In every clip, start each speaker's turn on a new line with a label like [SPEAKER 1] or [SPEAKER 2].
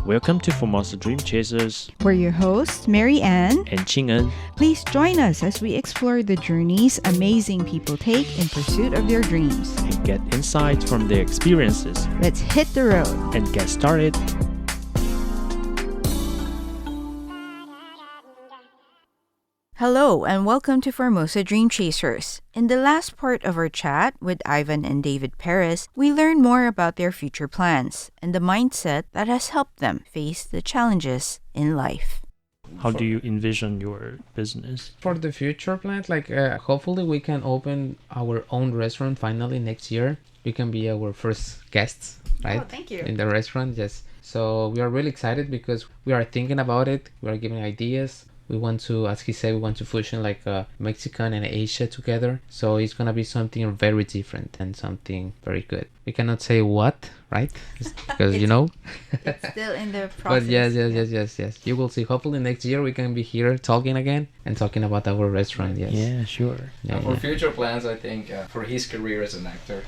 [SPEAKER 1] Welcome to Formosa Dream Chasers
[SPEAKER 2] We're your hosts, Mary Anne.
[SPEAKER 1] and Ching-en.
[SPEAKER 2] Please join us as we explore the journeys amazing people take in pursuit of their dreams.
[SPEAKER 1] And get insights from their experiences
[SPEAKER 2] Let's hit the road.
[SPEAKER 1] and get started.
[SPEAKER 2] Hello, and welcome to Formosa Dream Chasers. In the last part of our chat with Ivan and David Perez, we learned more about their future plans and the mindset that has helped them face the challenges in life.
[SPEAKER 1] How do you envision your business?
[SPEAKER 3] For the future plans, hopefully we can open our own restaurant finally next year. You can be our first guests, right?
[SPEAKER 2] Oh, thank you.
[SPEAKER 3] In the restaurant, yes. So we are really excited because we are thinking about it. We are giving ideas. We want to, as he said, we want to fusion Mexican and Asia together. So it's gonna be something very different and something very good. We cannot say what, right? Because
[SPEAKER 2] It's still in the process.
[SPEAKER 3] But yes. You will see. Hopefully next year we can be here talking again and talking about our restaurant. Yes.
[SPEAKER 1] Yeah, sure.
[SPEAKER 4] For future plans, I think for his career as an actor,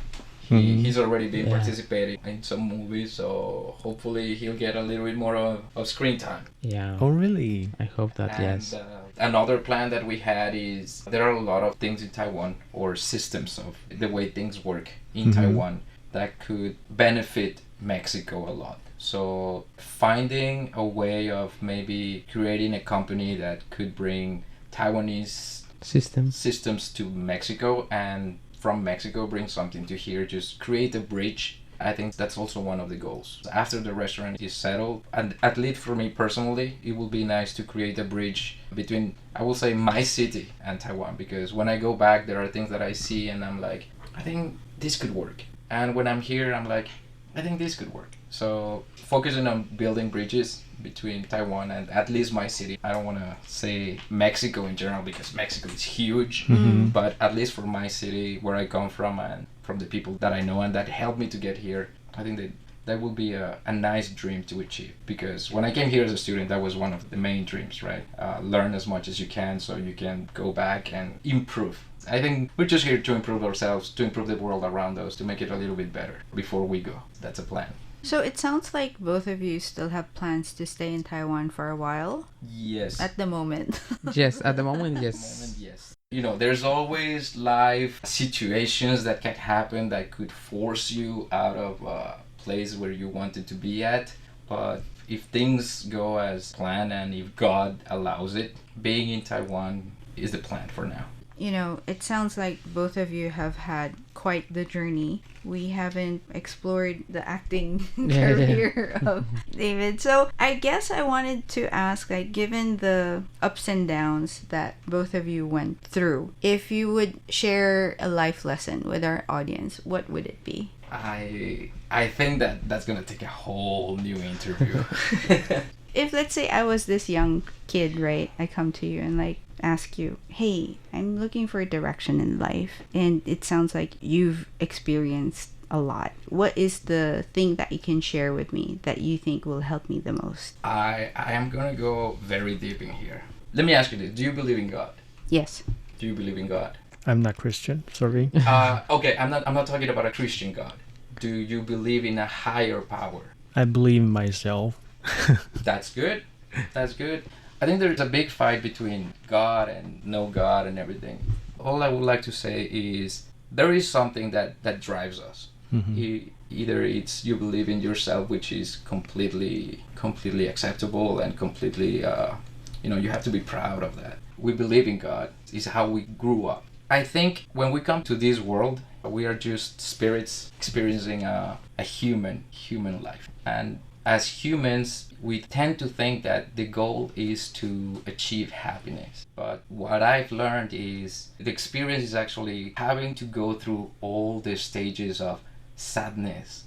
[SPEAKER 1] Mhm.
[SPEAKER 4] he's already been
[SPEAKER 3] Yeah.
[SPEAKER 4] participating in some movies, so hopefully he'll get a little bit more of screen time.
[SPEAKER 3] Yeah.
[SPEAKER 1] Oh, really?
[SPEAKER 3] I hope that yes.
[SPEAKER 4] Another plan that we had is there are a lot of things in Taiwan or systems of the way things work in
[SPEAKER 1] Mhm.
[SPEAKER 4] Taiwan that could benefit Mexico a lot. So finding a way of maybe creating a company that could bring Taiwanese systems to Mexico and from Mexico bring something to here, just create a bridge. I think that's also one of the goals. After the restaurant is settled, and at least for me personally, it will be nice to create a bridge between, I will say, my city and Taiwan, because when I go back, there are things that I see and I'm like, I think this could work. And when I'm here, I'm like, I think this could work. So focusing on building bridges between Taiwan and at least my city. I don't want to say Mexico in general because Mexico is huge,
[SPEAKER 1] Mhm.
[SPEAKER 4] but at least for my city, where I come from and from the people that I know and that helped me to get here, I think that will be a nice dream to achieve. Because when I came here as a student, that was one of the main dreams, right? Learn as much as you can so you can go back and improve. I think we're just here to improve ourselves, to improve the world around us, to make it a little bit better before we go. That's a plan.
[SPEAKER 2] So it sounds like both of you still have plans to stay in Taiwan for a while
[SPEAKER 4] Yes.
[SPEAKER 2] at the moment.
[SPEAKER 3] Yes, at the moment, yes.
[SPEAKER 4] Moment, yes. There's always life situations that can happen that could force you out of a place where you wanted to be at. But if things go as planned and if God allows it, being in Taiwan is the plan for now.
[SPEAKER 2] It sounds like both of you have had quite the journey. We haven't explored the acting
[SPEAKER 3] Yeah.
[SPEAKER 2] career of David. So I guess I wanted to ask, given the ups and downs that both of you went through, if you would share a life lesson with our audience, what would it be?
[SPEAKER 4] I think that's gonna take a whole new interview.
[SPEAKER 2] If, let's say, I was this young kid, right? I come to you and ask you, hey, I'm looking for a direction in life, and it sounds like you've experienced a lot. What is the thing that you can share with me that you think will help me the most?
[SPEAKER 4] I am gonna go very deep in here. Let me ask you this: do you believe in God?
[SPEAKER 2] Yes.
[SPEAKER 4] Do you believe in God?
[SPEAKER 1] I'm not Christian, sorry.
[SPEAKER 4] Okay, I'm not talking about a Christian God. Do you believe in a higher power?
[SPEAKER 1] I believe in myself.
[SPEAKER 4] That's good. That's good. I think there's a big fight between God and no God and everything. All I would like to say is there is something that drives us.
[SPEAKER 1] Mhm.
[SPEAKER 4] Either it's you believe in yourself, which is completely acceptable and completely, you have to be proud of that. We believe in God. It's how we grew up. I think when we come to this world, we are just spirits experiencing a human life. And as humans, we tend to think that the goal is to achieve happiness. But what I've learned is the experience is actually having to go through all the stages of sadness,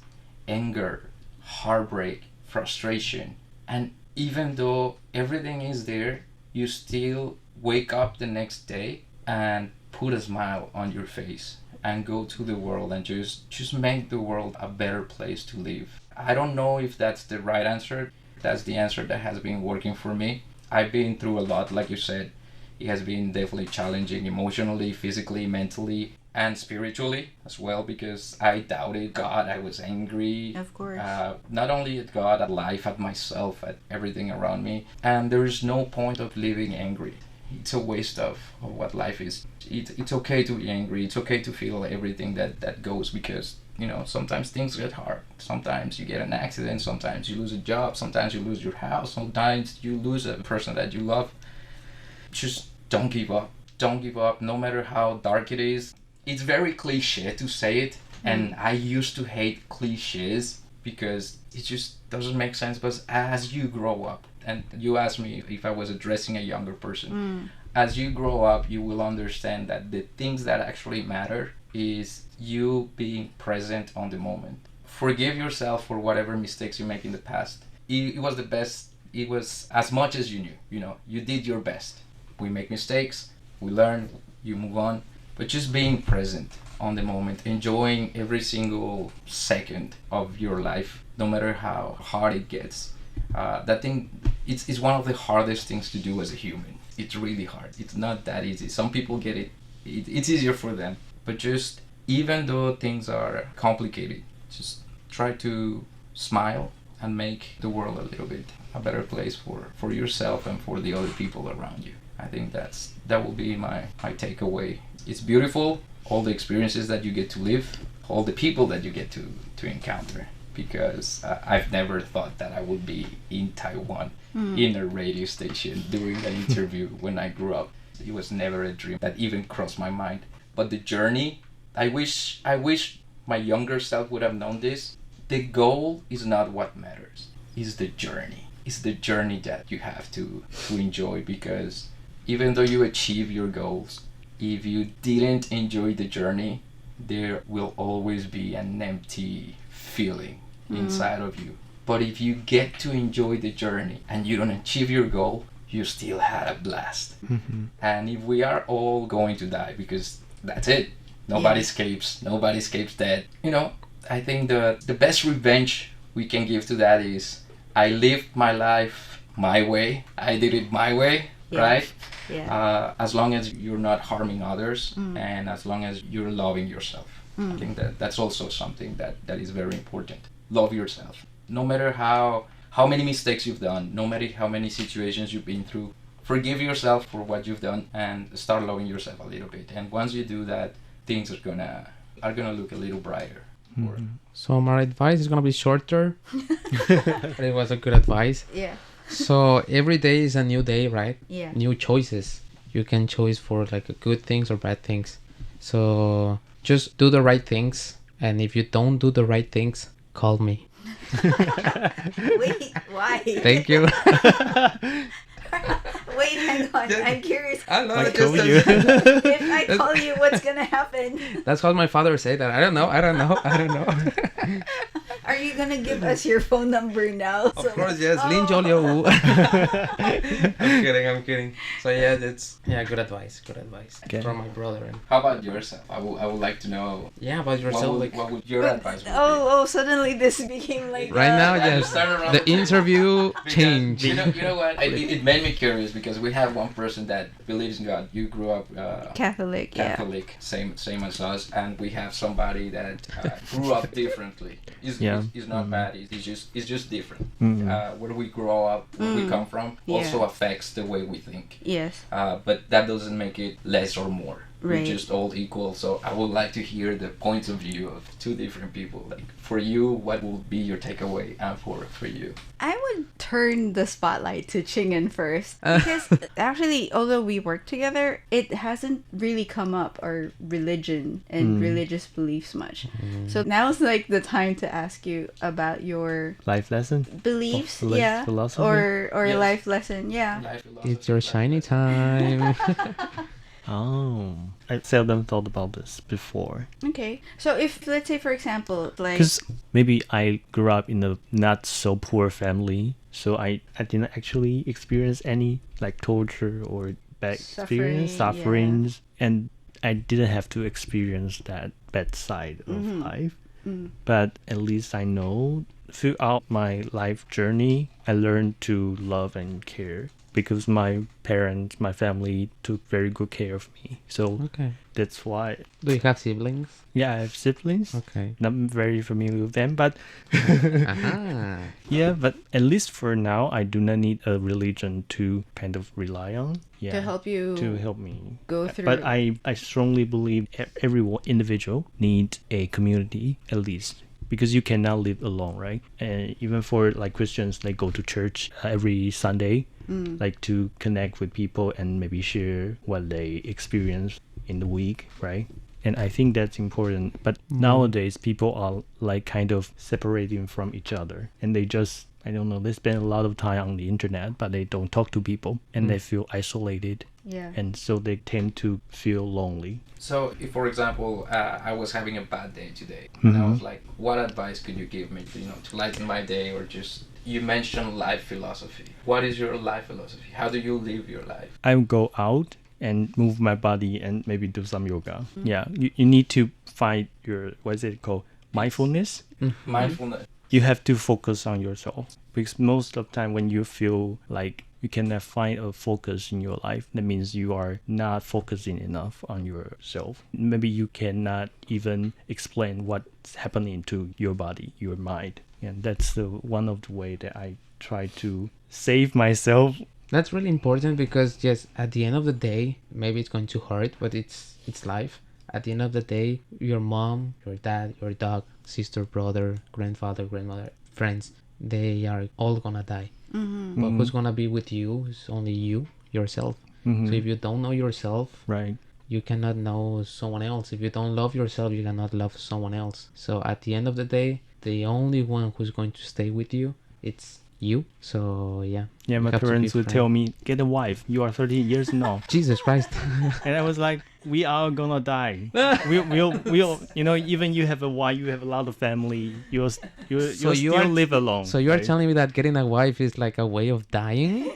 [SPEAKER 4] anger, heartbreak, frustration. And even though everything is there, you still wake up the next day and put a smile on your face and go to the world and just make the world a better place to live. I don't know if that's the right answer. That's the answer that has been working for me. I've been through a lot, like you said. It has been definitely challenging emotionally, physically, mentally, and spiritually as well, because I doubted God. I was angry.
[SPEAKER 2] Of course.
[SPEAKER 4] Not only at God, at life, at myself, at everything around me. And there is no point of living angry. It's a waste of what life is. It's okay to be angry. It's okay to feel everything that goes, because sometimes things get hard. Sometimes you get an accident. Sometimes you lose a job. Sometimes you lose your house. Sometimes you lose a person that you love. Just don't give up. Don't give up, no matter how dark it is. It's very cliche to say it, and I used to hate cliches because it just doesn't make sense. But as you grow up, and you asked me if I was addressing a younger person, as you grow up, you will understand that the things that actually matter is you being present on the moment. Forgive yourself for whatever mistakes you make in the past. It was the best. It was as much as you knew. You did your best. We make mistakes. We learn. You move on. But just being present on the moment, enjoying every single second of your life, no matter how hard it gets. That thing, it's one of the hardest things to do as a human. It's really hard. It's not that easy. Some people get it. It's easier for them. But just, even though things are complicated, just try to smile and make the world a little bit a better place for yourself and for the other people around you. I think that will be my takeaway. It's beautiful, all the experiences that you get to live, all the people that you get to encounter, because I've never thought that I would be in Taiwan in a radio station doing an interview when I grew up. It was never a dream that even crossed my mind. But the journey, I wish my younger self would have known this. The goal is not what matters. It's the journey. It's the journey that you have to enjoy, because even though you achieve your goals, if you didn't enjoy the journey, there will always be an empty feeling inside of you. But if you get to enjoy the journey and you don't achieve your goal, you still had a blast. And if we are all going to die, because that's it, nobody escapes dead. I think the best revenge we can give to that is, I lived my life my way. I did it my way, right? Yeah. As long as you're not harming others, and as long as you're loving yourself. I think that's also something that is very important. Love yourself. No matter how many mistakes you've done, no matter how many situations you've been through, forgive yourself for what you've done and start loving yourself a little bit. And once you do that, things are gonna look a little brighter.
[SPEAKER 3] So my advice is gonna be shorter, but it was a good advice.
[SPEAKER 2] Yeah.
[SPEAKER 3] So every day is a new day, right?
[SPEAKER 2] Yeah.
[SPEAKER 3] New choices. You can choose for like good things or bad things. So just do the right things, and if you don't do the right things, call me.
[SPEAKER 2] Wait, why?
[SPEAKER 3] Thank you.
[SPEAKER 2] Wait, hang on. I'm curious.
[SPEAKER 3] I know.
[SPEAKER 1] I told you.
[SPEAKER 2] If I call you, what's gonna happen?
[SPEAKER 3] That's what my father said. That I don't know.
[SPEAKER 2] Are you gonna give us your phone number now?
[SPEAKER 3] Of course, yes. Lin Jolio. I'm kidding. So yeah, good advice.
[SPEAKER 1] Okay.
[SPEAKER 3] From my brother. And
[SPEAKER 4] How about yourself? I would like to know.
[SPEAKER 3] yeah, about yourself.
[SPEAKER 4] What would your advice be?
[SPEAKER 2] Oh, suddenly this became like
[SPEAKER 3] Right now,
[SPEAKER 4] Yeah,
[SPEAKER 3] yes.
[SPEAKER 4] start around
[SPEAKER 3] The
[SPEAKER 4] table.
[SPEAKER 3] interview
[SPEAKER 4] Because
[SPEAKER 3] changed.
[SPEAKER 4] You know what? It made me curious, because we have one person that believes in God. You grew up
[SPEAKER 2] Catholic, yeah.
[SPEAKER 4] Catholic, same as us, and we have somebody that grew up differently. It's not bad. It's just different. Where we grow up, where we come from, also affects the way we think.
[SPEAKER 2] Yes.
[SPEAKER 4] But that doesn't make it less or more.
[SPEAKER 2] Right.
[SPEAKER 4] We're just all equal. So I would like to hear the points of view of two different people. Like, for you, what will be your takeaway, and for you?
[SPEAKER 2] I would turn the spotlight to Ching-en first, because actually, although we work together, it hasn't really come up, our religion and religious beliefs much. So now's like the time to ask you about your
[SPEAKER 1] Life lesson?
[SPEAKER 2] beliefs,
[SPEAKER 1] Philosophy?
[SPEAKER 2] or
[SPEAKER 4] Yes.
[SPEAKER 2] life lesson,
[SPEAKER 4] Life philosophy.
[SPEAKER 3] It's your shiny time.
[SPEAKER 1] Oh, I seldom thought about this before.
[SPEAKER 2] Okay, so if, let's say, for example, like,
[SPEAKER 1] Because maybe I grew up in a not so poor family, so I didn't actually experience any like torture or bad sufferings, and I didn't have to experience that bad side of life. But at least I know throughout my life journey, I learned to love and care. because my parents, my family took very good care of me. So
[SPEAKER 3] Okay.
[SPEAKER 1] that's why.
[SPEAKER 3] Do you have siblings?
[SPEAKER 1] Yeah, I have siblings.
[SPEAKER 3] Okay.
[SPEAKER 1] Not very familiar with them, but
[SPEAKER 3] Aha.
[SPEAKER 1] yeah, but at least for now, I do not need a religion to kind of rely on. Yeah,
[SPEAKER 2] To help you
[SPEAKER 1] to help me
[SPEAKER 2] go through.
[SPEAKER 1] But I strongly believe every individual needs a community at least, because you cannot live alone, right? And even for like Christians, they go to church every Sunday, like to connect with people and maybe share what they experience in the week, right? And I think that's important. But nowadays, people are like kind of separating from each other, and they just, I don't know, they spend a lot of time on the internet, but they don't talk to people, and they feel isolated.
[SPEAKER 2] Yeah.
[SPEAKER 1] And so they tend to feel lonely.
[SPEAKER 4] So, if for example, I was having a bad day today, and I was like, what advice could you give me, to lighten my day, or just, you mentioned life philosophy. What is your life philosophy? How do you live your life?
[SPEAKER 1] I would go out and move my body and maybe do some yoga. Yeah, you need to find your, what is it called? Mindfulness.
[SPEAKER 4] Mindfulness.
[SPEAKER 1] You have to focus on yourself, because most of the time when you feel like you cannot find a focus in your life, that means you are not focusing enough on yourself. Maybe you cannot even explain what's happening to your body, your mind. And that's one of the way that I try to save myself.
[SPEAKER 3] That's really important because yes, at the end of the day, maybe it's going to hurt, but it's life. At the end of the day, your mom, your dad, your dog, sister, brother, grandfather, grandmother, friends, they are all gonna die. But who's gonna be with you is only you, yourself. So if you don't know yourself,
[SPEAKER 1] Right.
[SPEAKER 3] you cannot know someone else. If you don't love yourself, you cannot love someone else. So at the end of the day, the only one who's going to stay with you, it's you. So yeah.
[SPEAKER 1] Yeah, my
[SPEAKER 3] You have to be
[SPEAKER 1] parents would
[SPEAKER 3] frank.
[SPEAKER 1] tell me, get a wife. You are 13 years now.
[SPEAKER 3] Jesus Christ.
[SPEAKER 1] And I was like, we are gonna die. we'll even you have a wife, you have a lot of family, you'll
[SPEAKER 3] you
[SPEAKER 1] still
[SPEAKER 3] are-
[SPEAKER 1] live alone.
[SPEAKER 3] So you are
[SPEAKER 1] right?
[SPEAKER 3] telling me that getting a wife is like a way of dying?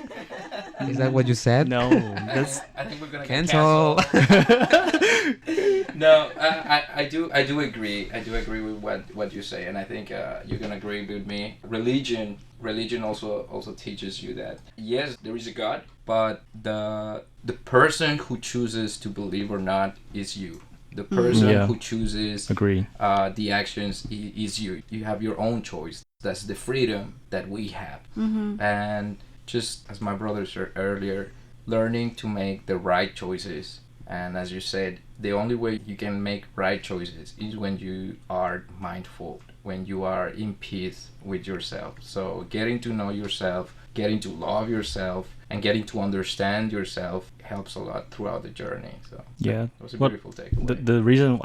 [SPEAKER 3] Is that what you said?
[SPEAKER 1] No, that's
[SPEAKER 4] I think we're gonna
[SPEAKER 3] Cancel.
[SPEAKER 4] get canceled. No, I do agree. I do agree with what you say, and I think you're gonna agree with me. Religion also teaches you that yes, there is a God, but the person who chooses to believe or not is you. The person
[SPEAKER 1] Yeah.
[SPEAKER 4] who chooses
[SPEAKER 1] agree.
[SPEAKER 4] the actions is you. You have your own choice. That's the freedom that we have. And just as my brother said earlier, learning to make the right choices. And as you said, the only way you can make right choices is when you are mindful, when you are in peace with yourself. So getting to know yourself, getting to love yourself, and getting to understand yourself helps a lot throughout the journey. So
[SPEAKER 1] Yeah.
[SPEAKER 4] that was a
[SPEAKER 1] Well,
[SPEAKER 4] beautiful takeaway.
[SPEAKER 1] The reason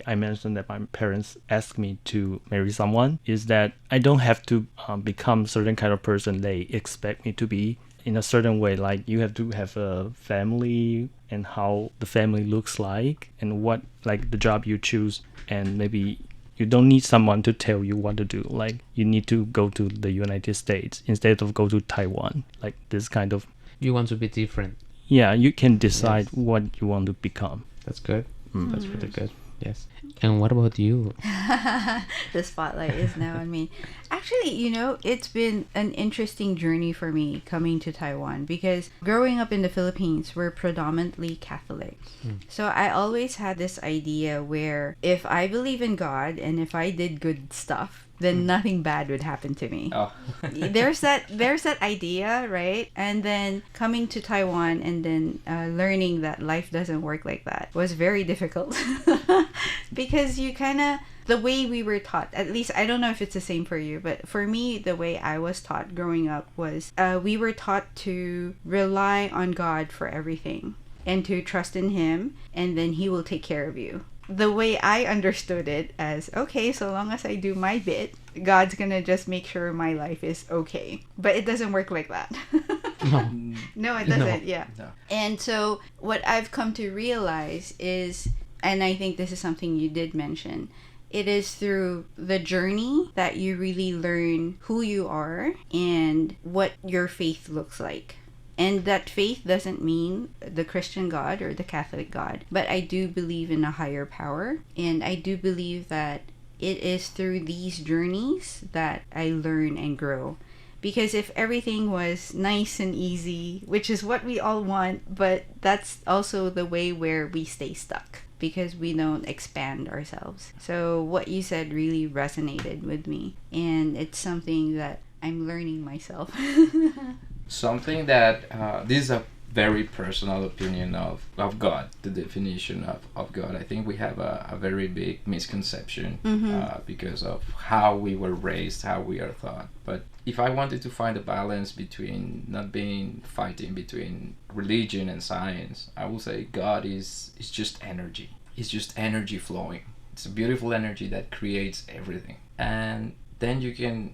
[SPEAKER 1] I mentioned that my parents asked me to marry someone is that I don't have to become certain kind of person they expect me to be in a certain way. Like you have to have a family and how the family looks like and what like the job you choose, and maybe you don't need someone to tell you what to do. Like you need to go to the United States instead of go to Taiwan. Like this kind of,
[SPEAKER 3] You want to be different.
[SPEAKER 1] yeah, you can decide
[SPEAKER 3] Yes.
[SPEAKER 1] what you want to become.
[SPEAKER 3] That's good. That's really good. Yes. And what about you?
[SPEAKER 2] The spotlight is now on me. Actually, it's been an interesting journey for me coming to Taiwan because growing up in the Philippines, we're predominantly Catholic. So I always had this idea where if I believe in God and if I did good stuff, then nothing bad would happen to me.
[SPEAKER 4] Oh.
[SPEAKER 2] there's that idea, right? And then coming to Taiwan and then learning that life doesn't work like that was very difficult because you kind of, the way we were taught, at least I don't know if it's the same for you, but for me, the way I was taught growing up was we were taught to rely on God for everything and to trust in Him, and then He will take care of you. The way I understood it as, okay, so long as I do my bit, God's gonna just make sure my life is okay. But it doesn't work like that. No, it doesn't. Yeah.
[SPEAKER 4] No.
[SPEAKER 2] And so what I've come to realize is, and I think this is something you did mention, it is through the journey that you really learn who you are and what your faith looks like. And that faith doesn't mean the Christian God or the Catholic God, but I do believe in a higher power. And I do believe that it is through these journeys that I learn and grow. Because if everything was nice and easy, which is what we all want, but that's also the way where we stay stuck because we don't expand ourselves. So what you said really resonated with me, and it's something that I'm learning myself.
[SPEAKER 4] Something that this is a very personal opinion of God, the definition of God. I think we have a very big misconception because of how we were raised, how we are taught. But if I wanted to find a balance between not being fighting between religion and science, I will say God is just energy. It's just energy flowing. It's a beautiful energy that creates everything. And then you can,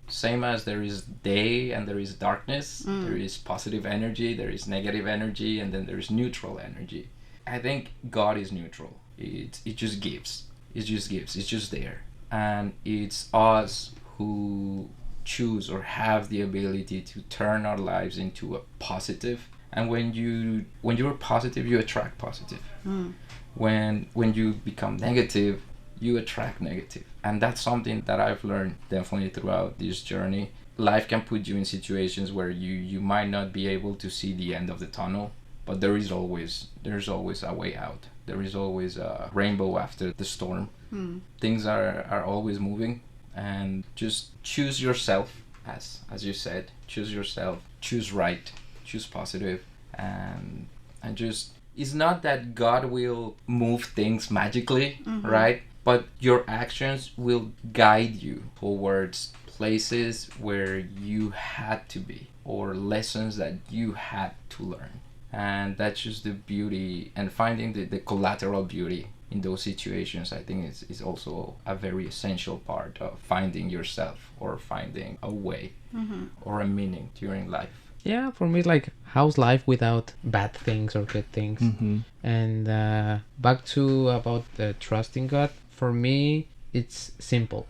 [SPEAKER 4] same as there is day and there is darkness, there is positive energy, there is negative energy, and then there is neutral energy. I think God is neutral. It just gives. It just gives. It's just there. And it's us who choose or have the ability to turn our lives into a positive. And when you're positive, you attract positive. When you become negative, you attract negative. And that's something that I've learned definitely throughout this journey. Life can put you in situations where you might not be able to see the end of the tunnel, but there's always a way out. There is always a rainbow after the storm. Things are always moving, and just choose yourself, as you said. Choose yourself, choose right, choose positive, and just, it's not that God will move things magically, right? But your actions will guide you towards places where you had to be, or lessons that you had to learn. And that's just the beauty, and finding the collateral beauty in those situations, I think is also a very essential part of finding yourself, or finding a way or a meaning during life.
[SPEAKER 3] Yeah, for me, like, how's life without bad things or good things? And back to about the trusting God, for me, it's simple.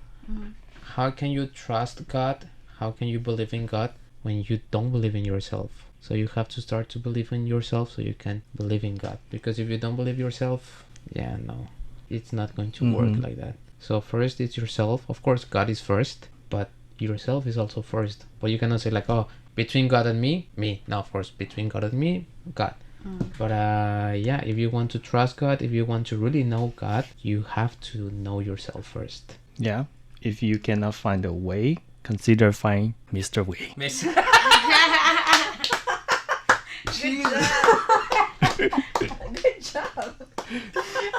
[SPEAKER 3] How can you trust God? How can you believe in God when you don't believe in yourself? So you have to start to believe in yourself so you can believe in God. Because if you don't believe yourself, no, it's not going to work like that. So first it's yourself. Of course, God is first, but yourself is also first. But you cannot say like, oh, between God and me. No, of course, between God and me, God. But if you want to trust God, if you want to really know God, you have to know yourself first.
[SPEAKER 1] Yeah. If you cannot find a way, consider find Mr. Way.
[SPEAKER 2] Good job.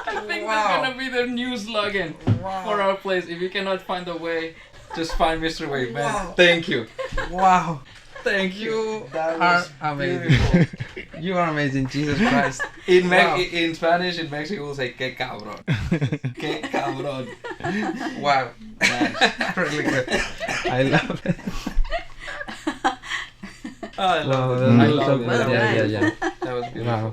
[SPEAKER 4] I think that's gonna be the new slogan for our place. If you cannot find a way, just find Mr. Way, man. Thank you.
[SPEAKER 3] Wow.
[SPEAKER 4] Thank you.
[SPEAKER 3] That was amazing. You are amazing, Jesus Christ.
[SPEAKER 4] In Spanish, in Mexico, we'll say, "Qué cabrón." Qué cabrón.
[SPEAKER 3] Wow.
[SPEAKER 4] Nice.
[SPEAKER 3] Really good. I love it.
[SPEAKER 4] I love it.
[SPEAKER 3] Wow,
[SPEAKER 4] I
[SPEAKER 3] that was so
[SPEAKER 4] love
[SPEAKER 3] good.
[SPEAKER 4] it.
[SPEAKER 3] Yeah.
[SPEAKER 4] That was beautiful.
[SPEAKER 3] Wow.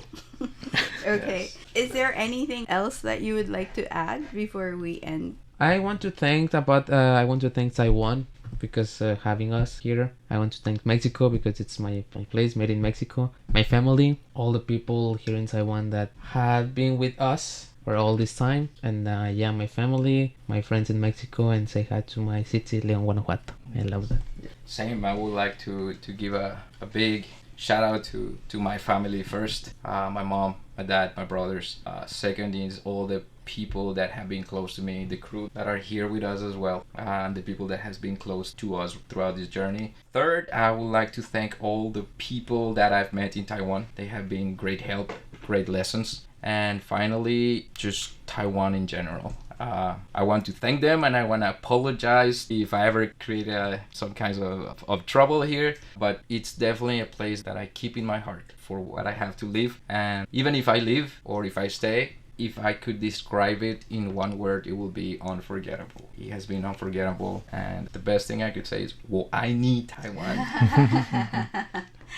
[SPEAKER 2] Okay.
[SPEAKER 4] Yes.
[SPEAKER 2] Is there anything else that you would like to add before we end?
[SPEAKER 3] I want to thank Taiwan because having us here. I want to thank Mexico because it's my place, made in Mexico. My family, all the people here in Taiwan that have been with us for all this time. And my family, my friends in Mexico, and say hi to my city, León, Guanajuato. I love that.
[SPEAKER 4] Same. I would like to give a big shout out to my family first. My mom, my dad, my brothers. Second is all the people that have been close to me, the crew that are here with us as well, and the people that has been close to us throughout this journey. Third, I would like to thank all the people that I've met in Taiwan. They have been great help, great lessons. And finally, just Taiwan in general. I want to thank them, and I want to apologize if I ever create some kinds of trouble here, but it's definitely a place that I keep in my heart for what I have to live. And even if I leave or if I stay, if I could describe it in one word, it will be unforgettable. It has been unforgettable, and the best thing I could say is, well, I need Taiwan.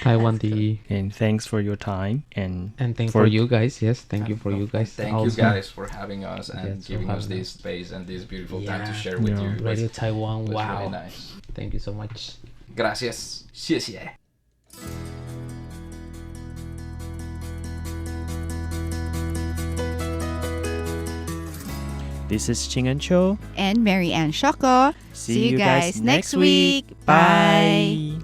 [SPEAKER 3] Taiwan the
[SPEAKER 1] And thanks for your time
[SPEAKER 3] and thank for you guys. Yes, thank you for you guys.
[SPEAKER 4] Thank
[SPEAKER 3] also.
[SPEAKER 4] you guys for having us and
[SPEAKER 3] Yes, for
[SPEAKER 4] giving us
[SPEAKER 3] having
[SPEAKER 4] this space and this beautiful
[SPEAKER 3] Yeah.
[SPEAKER 4] time to share with you.
[SPEAKER 3] Radio Taiwan.
[SPEAKER 4] It was
[SPEAKER 3] Wow.
[SPEAKER 4] really nice.
[SPEAKER 3] Thank you so much.
[SPEAKER 4] Gracias. 谢谢.
[SPEAKER 1] This is Ching and Cho.
[SPEAKER 2] And Mary Anne Shoko. See you guys next week. Bye.